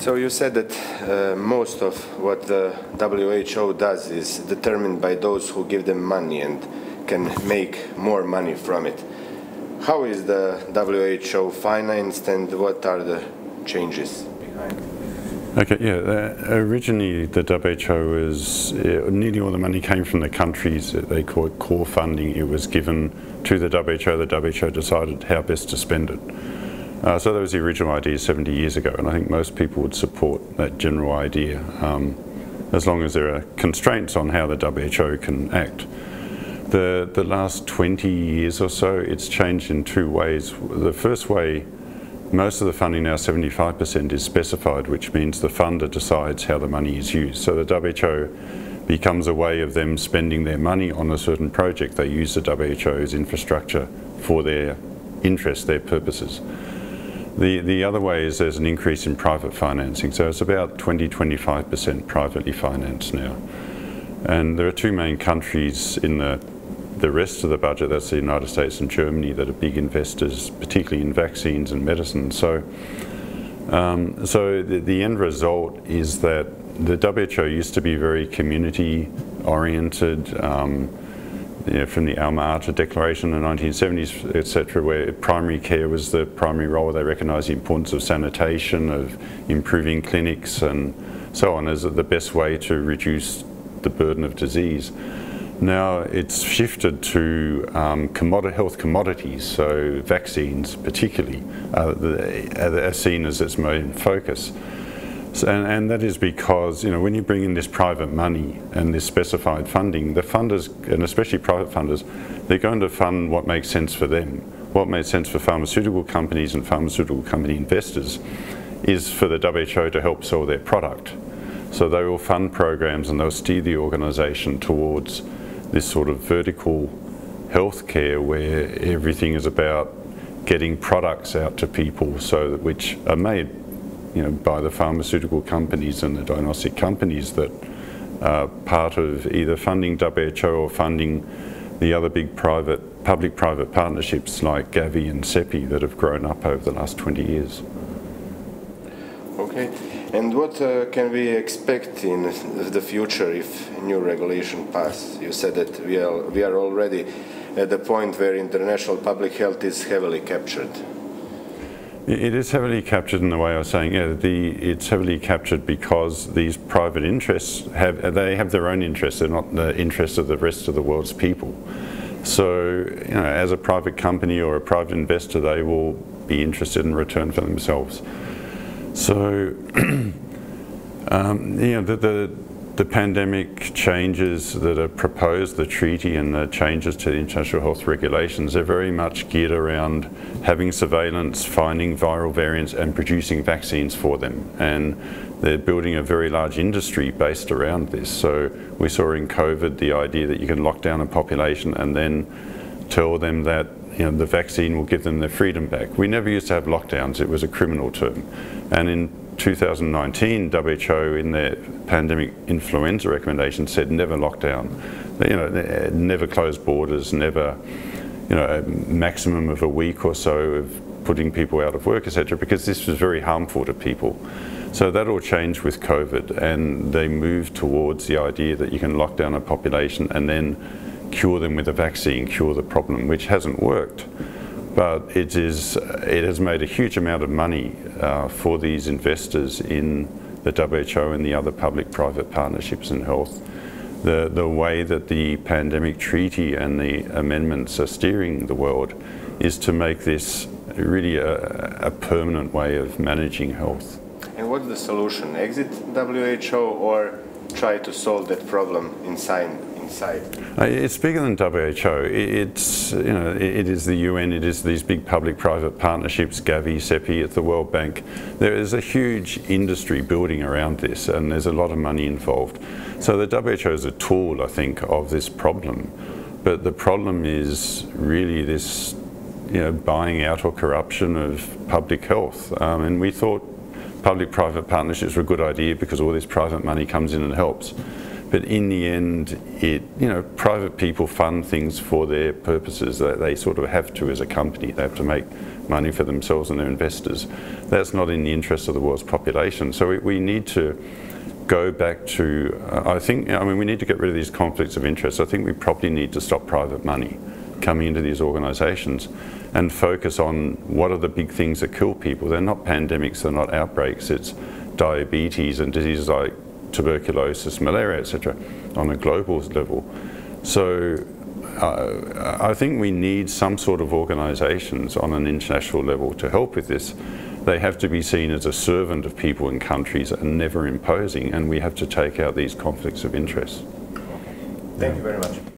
So you said that most of what the WHO does is determined by those who give them money and can make more money from it. How is the WHO financed and what are the changes behind? Okay, yeah, originally the WHO was, nearly all the money came from the countries. They call it core funding. It was given to the WHO decided how best to spend it. So that was the original idea 70 years ago, and I think most people would support that general idea, as long as there are constraints on how the WHO can act. The last 20 years or so, it's changed in two ways. The first way, most of the funding now, 75%, is specified, which means the funder decides how the money is used. So the WHO becomes a way of them spending their money on a certain project. They use the WHO's infrastructure for their interests, their purposes. The other way is there's an increase in private financing, so it's about 20–25% privately financed now. And there are two main countries in the rest of the budget, that's the United States and Germany, that are big investors, particularly in vaccines and medicine. So, the end result is that the WHO used to be very community-oriented, from the Alma-Ata Declaration in the 1970s, etc., where primary care was the primary role. They recognised the importance of sanitation, of improving clinics and so on as the best way to reduce the burden of disease. Now it's shifted to health commodities, so vaccines particularly are seen as its main focus. And that is because, when you bring in this private money and this specified funding, the funders, and especially private funders, they're going to fund what makes sense for them. What makes sense for pharmaceutical companies and pharmaceutical company investors is for the WHO to help sell their product. So they will fund programs and they'll steer the organisation towards this sort of vertical healthcare where everything is about getting products out to people, so that which are made by the pharmaceutical companies and the diagnostic companies that are part of either funding WHO or funding the other big public-private partnerships like Gavi and SEPI that have grown up over the last 20 years. Okay, and what can we expect in the future if new regulation passes? You said that we are already at the point where international public health is heavily captured. It is heavily captured in the way I was saying. Yeah, it's heavily captured because these private interests have their own interests. They're not the interests of the rest of the world's people. So, as a private company or a private investor, they will be interested in return for themselves. So, the pandemic changes that are proposed, the treaty and the changes to the international health regulations, they're very much geared around having surveillance, finding viral variants and producing vaccines for them. And they're building a very large industry based around this. So we saw in COVID the idea that you can lock down a population and then tell them that the vaccine will give them their freedom back. We never used to have lockdowns, it was a criminal term. And in 2019, WHO in their pandemic influenza recommendation said never lock down, never close borders, never, a maximum of a week or so of putting people out of work, etc., because this was very harmful to people. So that all changed with COVID, and they moved towards the idea that you can lock down a population and then cure them with a vaccine, cure the problem, which hasn't worked. But it has made a huge amount of money for these investors in the WHO and the other public-private partnerships in health. The way that the pandemic treaty and the amendments are steering the world is to make this really a permanent way of managing health. And what's the solution? Exit WHO or try to solve that problem inside? It's bigger than WHO. It is the UN. It is these big public-private partnerships, Gavi, SEPI, at the World Bank. There is a huge industry building around this, and there's a lot of money involved. So the WHO is a tool, I think, of this problem. But the problem is really this, buying out or corruption of public health. And we thought public-private partnerships were a good idea because all this private money comes in and helps. But in the end, private people fund things for their purposes that they sort of have to as a company. They have to make money for themselves and their investors. That's not in the interest of the world's population. So we need to go back to, we need to get rid of these conflicts of interest. I think we probably need to stop private money coming into these organisations and focus on what are the big things that kill people. They're not pandemics, they're not outbreaks, it's diabetes and diseases like tuberculosis, malaria, etc., on a global level. So I think we need some sort of organisations on an international level to help with this. They have to be seen as a servant of people and countries and never imposing, and we have to take out these conflicts of interest. Thank you very much.